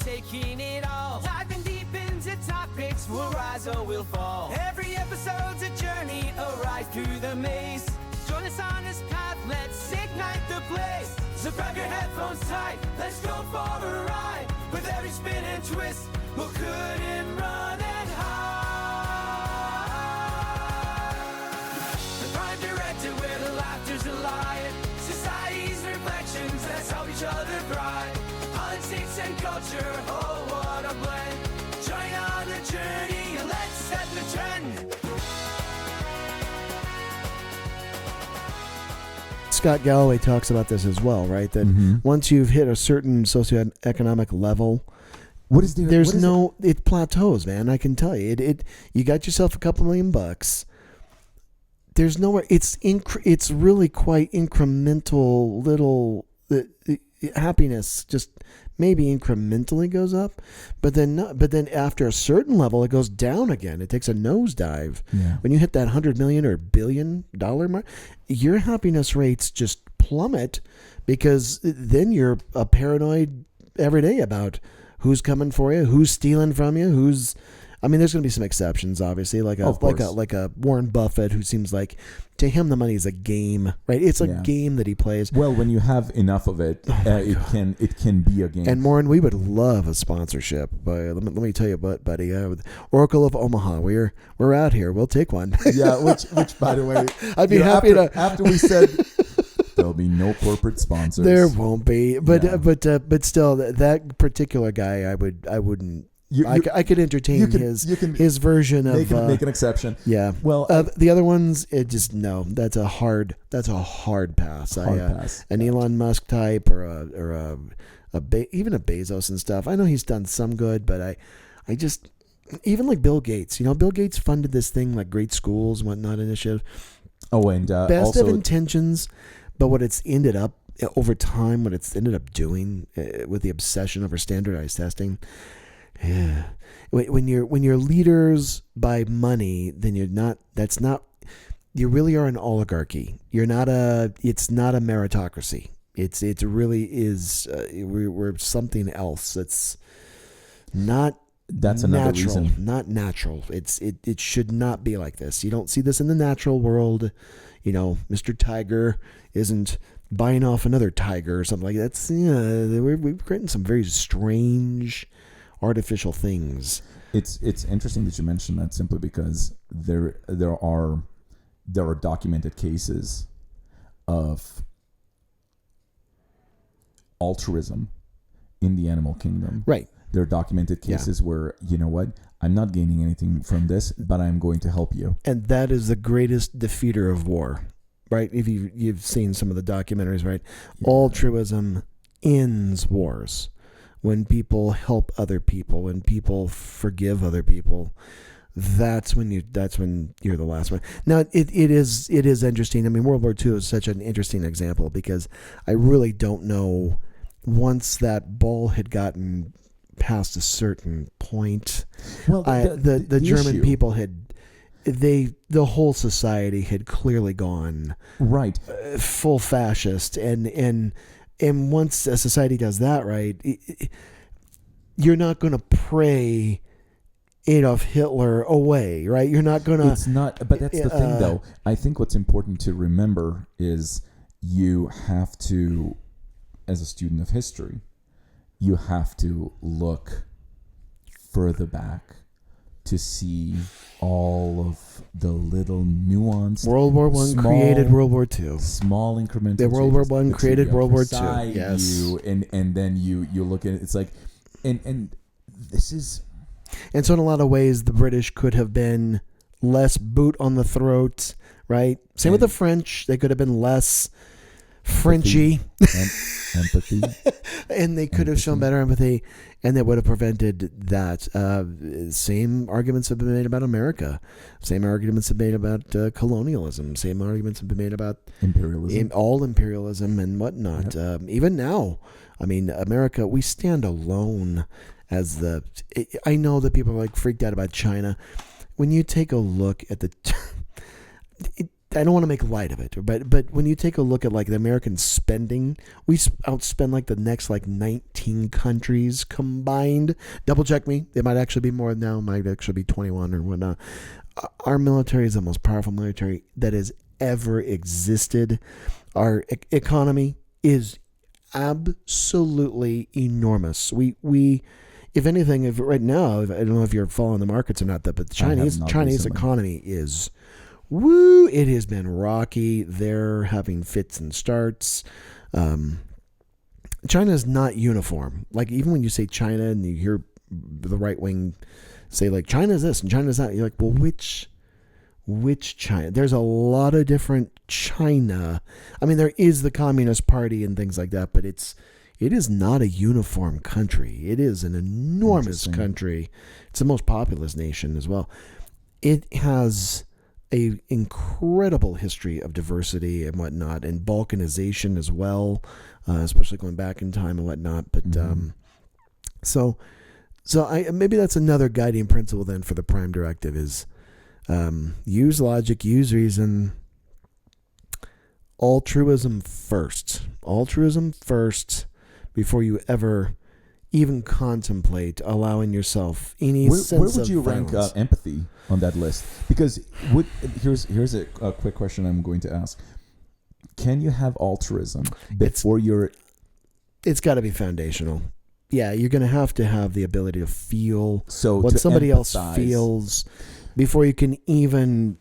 taking it all. Diving deep into topics, we'll rise or we'll fall. Every episode's a journey, a ride through the maze. Join us on this path, let's ignite the blaze. So grab your headphones tight, let's go for a ride. With every spin and twist, we'll cut and run and hide. The Prime Directive, where the laughter's alive. Society's reflections, let's help each other thrive. Politics and culture, oh what a blend. Join on the journey and let's set the trend. Scott Galloway talks about this as well, right? That once you've hit a certain socioeconomic level, it plateaus, man. I can tell you, you got yourself a couple $1,000,000. There's nowhere. It's really quite incremental. Little happiness just maybe incrementally goes up, but then after a certain level, it goes down again. It takes a nosedive. Yeah. When you hit that $100 million or $1 billion mark, your happiness rates just plummet, because then you're paranoid every day about who's coming for you, who's stealing from you, there's going to be some exceptions, obviously, like a Warren Buffett, who seems like to him the money is a game, right? It's a game that he plays. Well, when you have enough of it, it can be a game. And Warren, we would love a sponsorship. Let me tell you what, buddy. Oracle of Omaha, we're out here. We'll take one. Yeah, which by the way, I'd be happy after we said there'll be no corporate sponsors. There won't be, but still, that particular guy, I wouldn't. I could entertain his version of make an exception. Yeah. Well, the other ones, that's a hard pass. Pass. An Elon Musk type or even a Bezos and stuff. I know he's done some good, but I just, even like Bill Gates. Bill Gates funded this thing like Great Schools and whatnot initiative. Oh, and best also, of intentions, but what it's ended up over time, what it's ended up doing with the obsession over standardized testing. Yeah, when you're leaders by money, then you're not. That's not. You really are an oligarchy. You're not a. It's not a meritocracy. It really is. We're something else. It's not. That's another reason. Not natural. It should not be like this. You don't see this in the natural world. Mr. Tiger isn't buying off another tiger or something like that. We've created some very strange artificial things. It's interesting that you mentioned that, simply because there are documented cases of altruism in the animal kingdom. Right. There are documented cases where, you know what, I'm not gaining anything from this, but I'm going to help you. And that is the greatest defeater of war, right? If you've seen some of the documentaries, right? Yeah. Altruism ends wars. When people help other people, when people forgive other people, that's when you're the last one. Now it is interesting. I mean, World War II is such an interesting example, because I really don't know, once that ball had gotten past a certain point, well, the German issue. people the whole society had clearly gone right full fascist, and once a society does that, right, you're not going to pray Adolf Hitler away, right? You're not going to... It's not, but that's the thing, though. I think what's important to remember is you have to, as a student of history, you have to look further back to see all of the little nuanced... World War I created World War II. Small incremental The World War I created World War II. Yes. And then you look at it, it's like... And this is... And so in a lot of ways, the British could have been less boot on the throat, right? Same with the French. They could have been less Frenchy. Empathy. And they could have shown better empathy, and that would have prevented that. Same arguments have been made about America. Same arguments have been made about colonialism. Same arguments have been made about imperialism. All imperialism and whatnot. Yep. Even now, I mean, America, we stand alone as the... I know that people are like freaked out about China. When you take a look at I don't want to make light of it, but when you take a look at like the American spending, we outspend like the next like 19 countries combined. Double check me. It might actually be more now. It might actually be 21 or whatnot. Our military is the most powerful military that has ever existed. Our economy is absolutely enormous. We if anything, if right now, I don't know if you're following the markets or not, but the Chinese economy is, woo, it has been rocky. They're having fits and starts. China is not uniform. Like even when you say China and you hear the right wing say like China's this and China's that, you're like, well, which China? There's a lot of different China. I mean, there is the Communist Party and things like that, but it is not a uniform country. It is an enormous country. It's the most populous nation as well. It has a incredible history of diversity and whatnot, and balkanization as well, especially going back in time and whatnot. But so maybe that's another guiding principle then for the Prime Directive is use logic, use reason. Altruism first. Altruism first before you ever even contemplate allowing yourself any sense of where would you rank empathy on that list? Because here's a quick question I'm going to ask. Can you have altruism before It's got to be foundational. Yeah, you're going to have the ability to feel what to somebody else empathize. feels before you can even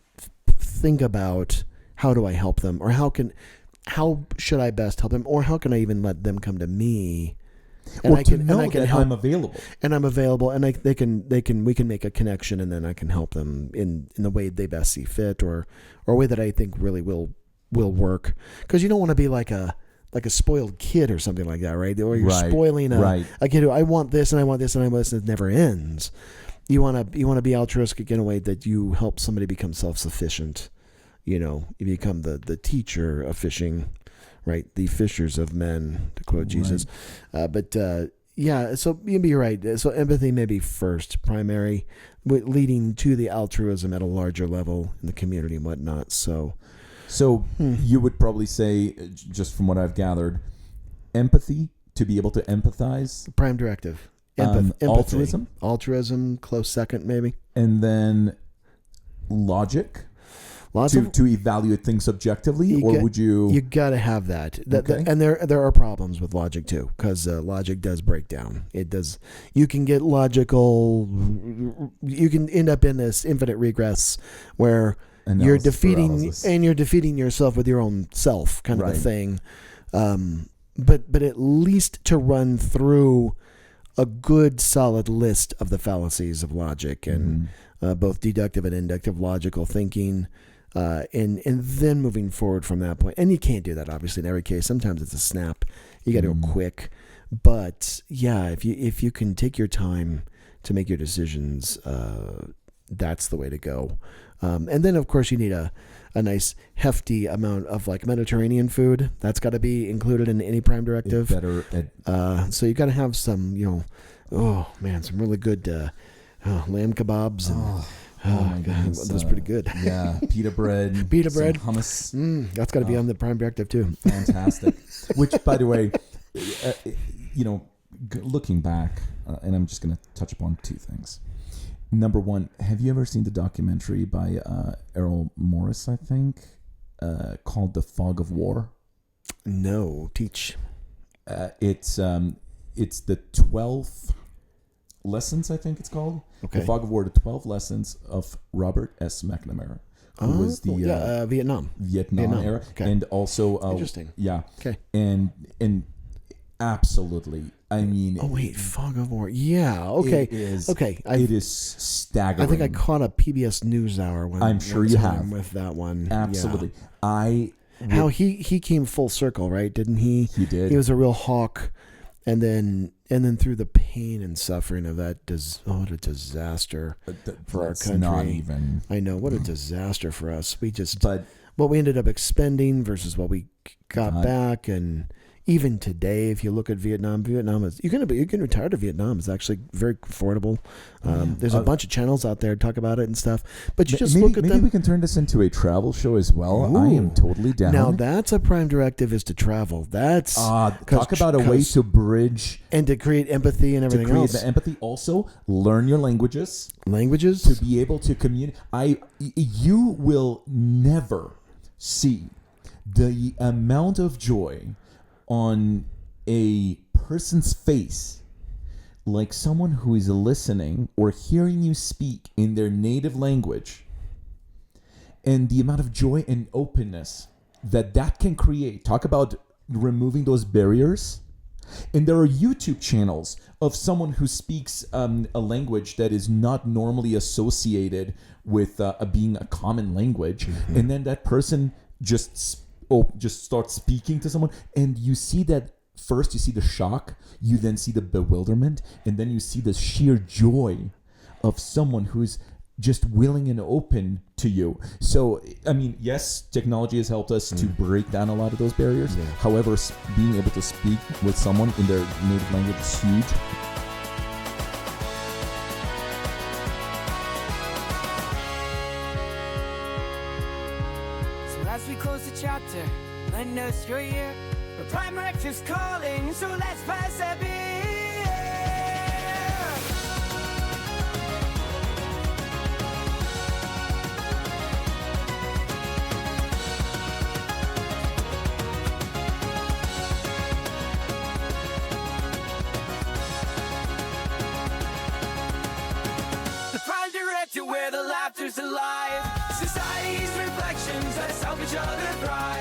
think about how do I help them, or how should I best help them, or how can I even let them come to me? And or I can, to know and I can that help, I'm available. and I'm available, and we can make a connection, and then I can help them in the way they best see fit, or a way that I think really will work. Because you don't want to be like a spoiled kid or something like that, right? Or you're spoiling a kid who I want this and I want this and I want this, and it never ends. You want to be altruistic in a way that you help somebody become self-sufficient. You become the teacher of fishing, right? The fishers of men, to quote Jesus. Yeah, so you're right. So empathy may be first, primary, leading to the altruism at a larger level in the community and whatnot. So you would probably say, just from what I've gathered, empathy, to be able to empathize. Prime Directive. Empathy. Altruism, close second maybe. And then logic. To evaluate things objectively, would you? You got to have that. Okay. And there are problems with logic too, because logic does break down. It does. You can get logical. You can end up in this infinite regress where you're defeating yourself with your own self, kind of a thing. But at least to run through a good solid list of the fallacies of logic and both deductive and inductive logical thinking. And then moving forward from that point. And you can't do that, obviously, in every case. Sometimes it's a snap. You got to go quick. But, yeah, if you can take your time to make your decisions, that's the way to go. And then, of course, you need a nice, hefty amount of, like, Mediterranean food. That's got to be included in any Prime Directive. So you got to have some, some really good lamb kebabs and... Oh my goodness, that's pretty good. Yeah, pita bread, hummus. That's got to be on the Prime Directive too. Fantastic. Which, by the way, looking back, and I'm just going to touch upon two things. Number one, have you ever seen the documentary by Errol Morris, I think, called "The Fog of War"? No, teach. It's the 12th lessons, I think it's called. Okay. The Fog of War, the 12 lessons of Robert S. McNamara, who was the Vietnam era, okay. and also interesting. Yeah. Okay. And absolutely, I mean. Oh wait, Fog of War. Yeah. Okay. It is. Okay. It is staggering. I think I caught a PBS NewsHour I'm sure you have with that one. Absolutely. Yeah. How he came full circle, right? Didn't he? He did. He was a real hawk. And then through the pain and suffering of that, what a disaster for our country. Not even. I know, what a disaster for us. What we ended up expending versus what we got back, and even today, if you look at Vietnam is you can retire to Vietnam. It's actually very affordable. There's a bunch of channels out there to talk about it and stuff. But you just look at them. Maybe we can turn this into a travel show as well. Ooh. I am totally down. Now that's a prime directive, is to travel. That's talk about a way to bridge and to create empathy and everything else. To create the empathy. Also, learn your languages. To be able to communicate. You will never see the amount of joy on a person's face like someone who is listening or hearing you speak in their native language, and the amount of joy and openness that can create. Talk about removing those barriers. And there are YouTube channels of someone who speaks a language that is not normally associated with being a common language, and then that person just starts speaking to someone, and you see that first you see the shock, you then see the bewilderment, and then you see the sheer joy of someone who's just willing and open to you. So, I mean, yes, technology has helped us to break down a lot of those barriers. Yeah. However, being able to speak with someone in their native language is huge. So as we close the chapter, let us you're here. The Prime Directives calling, so let's pass a beer. Where the laughter's alive, society's reflections, let's help each other thrive.